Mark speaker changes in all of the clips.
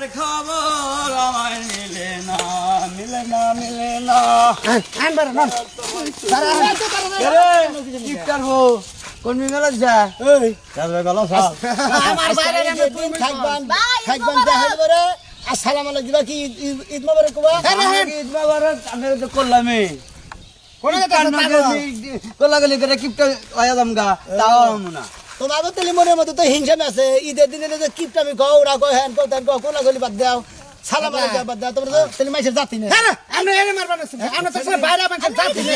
Speaker 1: তোমার খবর আমায় মিলে না মিলে না মিলে না কি করবো কোন মেলা যা এই ভালো
Speaker 2: আমার বাইরে তুই থাকবান থাকবান দেখাই বরে আসসালামু আলাইকুম দিবা কি ঈদ মোবারক কবা
Speaker 1: ঈদ মোবারক আমি তো করলামই
Speaker 2: কোন
Speaker 1: কোলাগলি করে কিপটা আয়া দামগা তাও না
Speaker 2: তোমার তেলি মনের মধ্যে তো হিংসা আছে ঈদের দিনে যে কিপটা আমি কও ওরা কয় হ্যান কও তান কও কোলাগলি বাদ দাও সালাম আলাইকুম বাদ দাও তোমরা তো তেলি মাইছের জাতি না
Speaker 3: হ্যাঁ আমরা এনে মারবা না আমরা তো সব বাইরে মাইছের জাতি না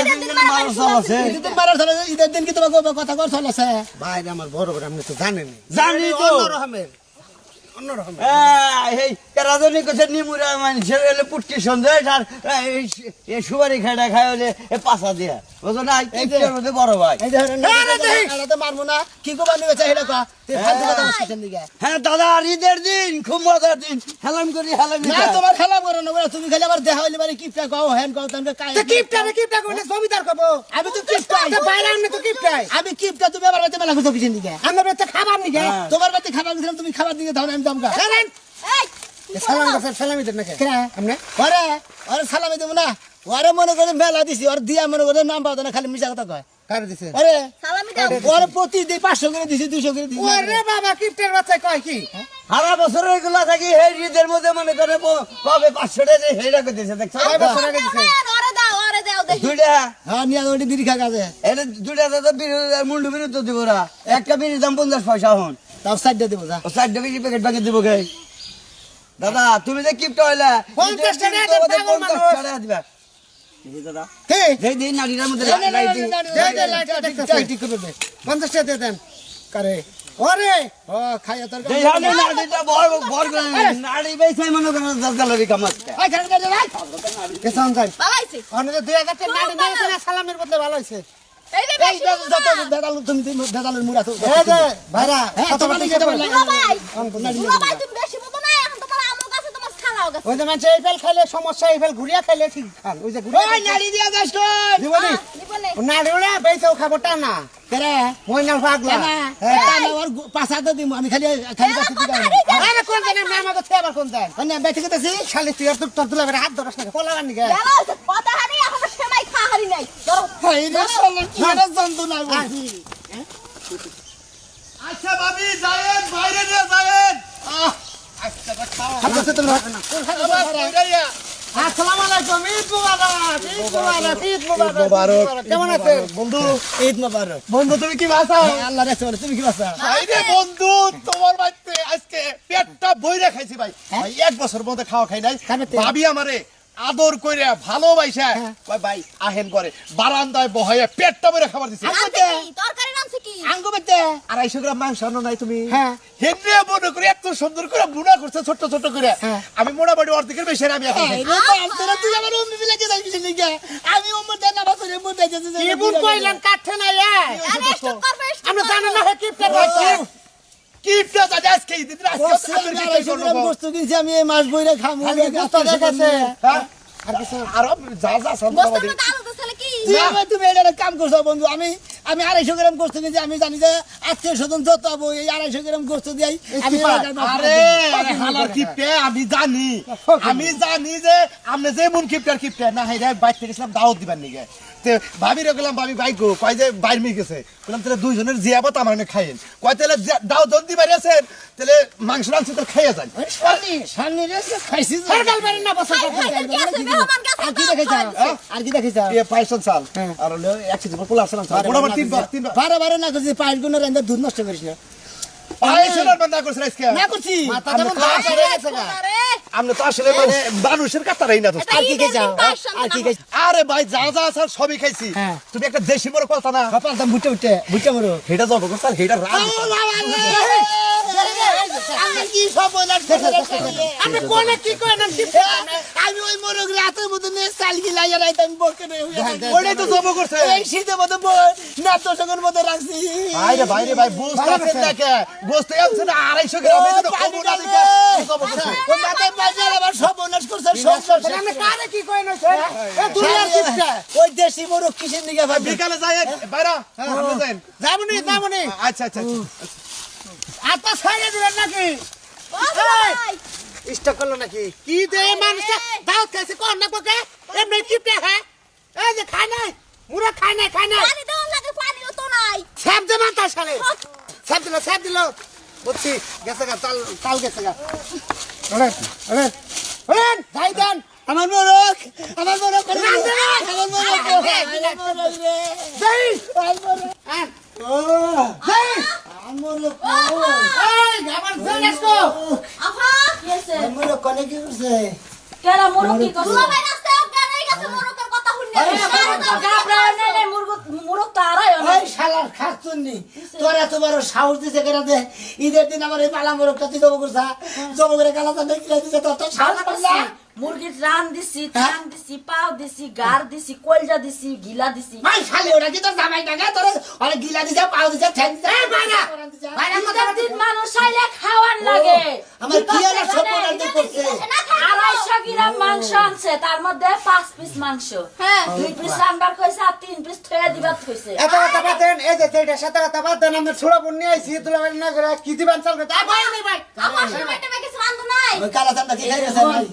Speaker 2: ঈদের মারার চলে ঈদের দিন কি তোমার কথা কর চলেছে
Speaker 3: বাইরে আমার বড় বড় আপনি তো জানেন
Speaker 1: জানি তো
Speaker 3: অন্যরকমের অন্যরকম
Speaker 1: এই রাজনী কোথায় নিমুরা মানুষের এলে পুটকি সন্দেশ আর এই সুপারি খাইটা খাই হলে পাশা দিয়া বুঝো না কিপটার মধ্যে বড় ভাই
Speaker 2: এই যে এটা তো মারবো না কি কবা নিবে চাই এটা কয় তুই ফালতু কথা বলছিস দিকে
Speaker 1: হ্যাঁ দাদা ঈদের দিন খুব মজার দিন হেলাম করি হেলাম
Speaker 2: না তোমার খেলা করো না বলে তুমি খালি আবার দেখা হইলে মানে কিপটা কও হ্যান কও তানকে কাই
Speaker 3: তো কিপটা কোনে জমিদার কব
Speaker 2: আমি তো কিপটা
Speaker 3: তো বাইরে আমনে তো কিপটাই
Speaker 2: আমি কিপটা তুমি আবার বাতে মেলা কথা কিছু দিকে
Speaker 3: আমরা তো খাবার নিগে
Speaker 2: তোমার বাতে খাবার দিছিলাম তুমি খাবার দিকে দাও না আমি দামকা
Speaker 3: হেরেন সালাম গো সালামি দেন নাকি
Speaker 2: কেন
Speaker 3: আমনে
Speaker 2: ওরে ওরে সালামি দেব না ওরে মনে করে মেলা দিছি ওর দিয়া মনে করে নাম পাও না খালি মিছা কথা কয়
Speaker 3: কার দিছে
Speaker 2: ওরে
Speaker 4: সালামি দাও
Speaker 2: ওরে প্রতি দিই 500 করে দিছি 200 করে দিছি
Speaker 3: ওরে বাবা কিপটার বাচ্চা কয় কি
Speaker 1: সারা বছর এগুলা থাকি এই ঈদের মধ্যে মনে করে কবে 500 টাকা হেডা করে দিয়েছে দেখছো
Speaker 3: কয় বছর আগে দিছে
Speaker 4: ওরে দাও দেখি
Speaker 1: দুইটা
Speaker 2: হ্যাঁ নিয়া ওটি বিড়ি খা গাছে
Speaker 1: এটা দুইটা দাদা মুন্ডু বিরু তো দিব না একটা বিড়ির দাম 50 পয়সা হন
Speaker 2: তাও সাইড দেব যা
Speaker 1: ও 60 টাকা প্যাকেট বাকি দিব গে দাদা তুমি যে কিপটা হইলা
Speaker 3: 50 টাকা দেন, পাগল মানুষ।
Speaker 1: 50 টাকা দিবা এই দাদা
Speaker 2: কে
Speaker 1: যেই দিন নারীর মধ্যে
Speaker 2: দে
Speaker 1: লাইট
Speaker 2: ঠিক করে দে
Speaker 3: 50 টাকা দিয়ে দেন
Speaker 2: করে
Speaker 3: ওরে
Speaker 2: ও খাইয়া তোর
Speaker 1: যেই হালে নারীটা বড় বড় করে নারী বেচাই মনে করে দাদালরি কামাচ্ছে
Speaker 2: আই খান করে যাই
Speaker 3: কেসান যাই
Speaker 4: বাবাইছে
Speaker 3: অন্য 2000 টাকা নাড়ি নিয়েছে না সালামের বদলে ভালো হইছে
Speaker 4: এই যে
Speaker 2: এই যত বেদাল তুমি বেদালের মুড়া তো
Speaker 3: এই যে ভাইরা
Speaker 2: হ্যাঁ
Speaker 3: কত
Speaker 2: তোমার
Speaker 3: বাটি
Speaker 2: দিকে
Speaker 3: খেতে
Speaker 2: তো
Speaker 3: পারলে
Speaker 4: বাবাই তুমি বেশি মতো না এখন তোমার আমও কাছে তোমার ছালাও কাছে
Speaker 3: ওই যে মানুষ এই ফেল খাইলে সমস্যা এই ফেল ঘুরিয়া খাইলে ঠিক খান ওই যে ঘুরিয়া
Speaker 2: ওই নাড়ি দিয়া যাস কই
Speaker 3: দিবনি
Speaker 4: নিবনে
Speaker 3: ও নাড়ি ওরা বেইছেও খাবো টা না
Speaker 2: করে
Speaker 3: মইনাল পাগলা
Speaker 2: হ্যাঁ তাহলে ওর পাছাতে দিম আমি খালি খালি পাছাতে দিই
Speaker 3: আরে কোন জানে না আমাকে থেবার কোন জান
Speaker 2: মানে বেঁচে গেছি
Speaker 3: খালি তুই আর তোর তুলা হাত ধরস না পোলাগান নিগে
Speaker 4: গেল কথা হারি এখন সেমাই খাহারি নাই ধরো
Speaker 2: হাই রে শালা কি রে জন্তু না বলছি
Speaker 1: আচ্ছা ভাবি যায়েন বাইরে নিয়ে যায়েন
Speaker 2: হাতে তোমরা
Speaker 3: আসসালামু আলাইকুম ঈদ মুবারক ঈদ মুবারক কেমন আছেন
Speaker 2: বন্ধু ঈদ মোবারক
Speaker 3: বন্ধু তুমি কি বাসা
Speaker 2: আল্লাহ রাখছে তুমি কি বাসা
Speaker 3: আইরে বন্ধু তোমার বাড়িতে আজকে পেটটা বইরা খাইছি ভাই ভাই এক বছর মধ্যে খাওয়া খাই নাই
Speaker 2: খাবেতে?
Speaker 3: ভাবি আমারে আদর কইরা ভালোবাসা কয় ভাই আহেন করে বারান্দায় বহাইয়া পেটটা বইরা খাবার দিছে
Speaker 4: নামছে কি তরকারি নামছে কি
Speaker 2: আঙ্গো বেতে
Speaker 3: 250 গ্রাম মাংস আনো নাই তুমি
Speaker 2: হ্যাঁ।
Speaker 3: হেনরে মনে করে এত সুন্দর করে বুনা করছে ছোট ছোট করে
Speaker 2: হ্যাঁ।
Speaker 3: আমি মোটামুটি অর্ধেকের বেশি আমি এখন খাই।
Speaker 2: তোরা তুই আমার অমনি মিলে যাইছিস লিগা আমি ওমর দেনা বাসরে মু দেইতেছি
Speaker 3: কি বুন কইলেন কাঠে নাই
Speaker 4: আরে স্টপ করবে
Speaker 3: আমরা জানি না কি পেট হচ্ছে কি পেট আজকে ঈদের দিন আজকে
Speaker 2: বস্তু কিনছি আমি এই মাস বইরে খামু
Speaker 3: হ্যাঁ? আর কিছু আরো যা যা
Speaker 4: বস্তার
Speaker 3: সন্তাবাদী
Speaker 4: মধ্যে আলু দিছলে কি
Speaker 2: তুমি এটা কাম করছো বন্ধু আমি 250 গ্রাম গোস্ত কিনছি আমি জানি যে আত্মীয় স্বজন যত হবো এই 250 গ্রাম গোস্ত দিয়াই আমি
Speaker 3: আরে হালার কিপটে আমি জানি যে আপনি যে মন কিপটার কিপটে না হাই রে বাইতে গেছিলাম দাওয়াত দিবার নিগে তে ভাবি রে গেলাম ভাবি বাইক কয় যে বাইর মি গেছে বললাম তাহলে দুইজনের জিয়াবত আমার না খাইেন কয় তাহলে দাওয়াত যদি বাইরে আছেন তাহলে মাংস রাঁধছি তো খাইয়া যান
Speaker 2: সামনে রে খাইছিস
Speaker 3: সরকার বাড়ি না বসে
Speaker 2: আর কি দেখাইছ
Speaker 3: এ পাইছন চাল আর হলো 1 কেজি পোলা আসলাম চাল মোটামুটি তিনবার
Speaker 2: বারে বারে না করছিস পাঁচ গুণের রান্দা দুধ নষ্ট করিস না
Speaker 3: পাইছন বন্ধ করছ আজকে
Speaker 2: না করছি
Speaker 3: মাথা যেমন বাসা হয়ে গেছে না আমরা তো আসলে মানে মানুষের কাতারাই না দোস্ত
Speaker 2: আর কি খাইছ আর কি খাইছ
Speaker 3: আরে ভাই যা যা আছে সবই খাইছি
Speaker 2: হ্যাঁ।
Speaker 3: তুমি একটা দেশি বড় কথা না
Speaker 2: কপালটা বুটে মরো
Speaker 3: হেটা যাবো স্যার হেটা রাগ
Speaker 2: কি সব বলার
Speaker 3: আপনি কোনে কি করেন কি
Speaker 2: আমি ওই মোরগ রাতের মতো নে চাল গিলাই রাইতাম বকে রে
Speaker 3: ওইটাই তো জব করছে
Speaker 2: এই শীতের মতো না তো সঙ্গের মতো রাখছি
Speaker 3: ভাইরে ভাই বুঝতেছেন না কে বুঝতে আছে না 250 গ্রাম এই তো কম না দিকে জব করছে
Speaker 2: ওই মাথায় বাজার আবার সব বনাস করছে সব
Speaker 3: আপনি কারে কি করেন এ দুনিয়ার কিপটা
Speaker 2: ওই দেশি মোরগ কিসের দিকে ভাবি
Speaker 3: বিকালে যাই বাইরা আপনি যান যাবনি আচ্ছা
Speaker 2: আতা ছাইড়ে দিলেন নাকি
Speaker 4: ভাই
Speaker 2: ডিস্টার্ব করলো নাকি
Speaker 3: কি দে মানুষ দাওয়াত খাইছে কোন না কোকে এমনি কিপটে হ্যাঁ এই যে খায় নাই মুরা খায় নাই
Speaker 4: পানি দেওয়ার লাগে পানিও তো নাই।
Speaker 3: স্যাপ দে মাথা শালে স্যাপ দিল বুঝছি গেছে গা তাল গেছে গা আরে আরে আরে যাই দেন
Speaker 2: আমার মোরক আমার মোরক
Speaker 3: রান দে না।
Speaker 2: আমার মোরক আমার মোরক রে
Speaker 3: যাই
Speaker 2: আমার মোরক
Speaker 3: আন
Speaker 2: ও
Speaker 3: যাই
Speaker 2: আমার মোরক
Speaker 3: এই আবার জেলেসকো
Speaker 4: আহা কেছে
Speaker 2: আমার মোরক কোনে কি করছে
Speaker 5: কেরা মুরগ কি করছে?
Speaker 4: দুলা ভাই রাস্তায় অজ্ঞান হয়ে গেছে মোরকের কথা শুনলে।
Speaker 5: মুরগ তো আড়াই
Speaker 2: ওই শালার খাচ্ছুনি তোর এত বড় সাহস দিছে কেন দে ঈদের দিন আমার এই পালা মোরগটা তুই জমা করছা জমা করে গালাটা দেখলে দিছে তোর তো সাহস করে না
Speaker 5: মুরগির রান দিছি টান দিছি পাও দিছি গার দিছি কলজা দিছি গিলা দিছি
Speaker 2: ভাই শালি ওটা কি তোর জামাই টাকা তোর অনেক গিলা দিছে পাও দিছে ঠ্যাং দিছে
Speaker 3: এই বাইরা বাইরা কথা
Speaker 5: ঈদের দিন মানুষ আইলে খাওয়ার লাগে
Speaker 2: আমার কি আর সব প্রকার করছে
Speaker 5: 250 গ্রাম মাংস আনছে তার মধ্যে 5 পিস মাংস
Speaker 4: হ্যাঁ
Speaker 5: 2 পিস রান্নার কইছে আর 3 পিস থয়ে দিবার কইছে
Speaker 3: এত কথা বাদ দেন এই যে সেইটা সাথে কথা বাদ দেন আমরা ছোড়া বোন নিয়ে আইছি তুলা বাড়ি না করে কি দিবেন চলবে তা ভাই নেই ভাই
Speaker 4: আমার সময়টা কিছু রান্ধ নাই।
Speaker 2: ওই কালাচানটা কি খাই গেছে ভাই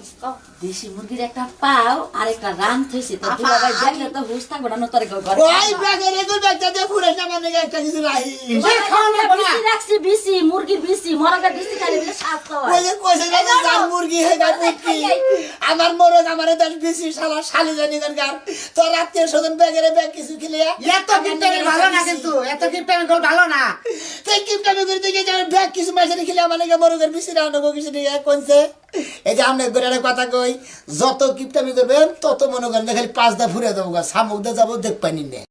Speaker 5: দেশি মুরগির একটা পাও আর একটা রান থইছে তো দুলা ভাই দেখলে তো হুশ থাকবে না তোর ঘরে
Speaker 2: ওই ব্যাগে রেগুল ব্যাগটা দিয়ে ঘুরে যাবে না একটা কিছু নাই
Speaker 3: ভাই খাওয়া লাগবে না
Speaker 5: বিসি রাখছি বিসি মুরগির বিসি মরগের বিসি খালি বলে স্বাদ
Speaker 2: ওই
Speaker 5: হয়
Speaker 2: যে কইছে যে জান মুরগি হে গায় পুটকি আমার মোরগ আমারে 10-20 শালা শালি জানি গার তোর আত্মীয় স্বজন ব্যাগের ব্যাগ কিছু খেলে
Speaker 3: এত কিপটামি ভালো না কিন্তু এত কিপটামি গোল ভালো না
Speaker 2: তাই কিপটামি করে দিকে যাবে ব্যাগ কিছু মাইছে খেলে আমারে মোরগের বিসি রান্না কিছু নিয়ে কোনছে এই যে আমরা গোড়ারে কথা কই যত কিপটামি করবেন তত মনে করেন খালি 5 দা ফুরে দেবো শামুক দা যাবো দেখ পানি নে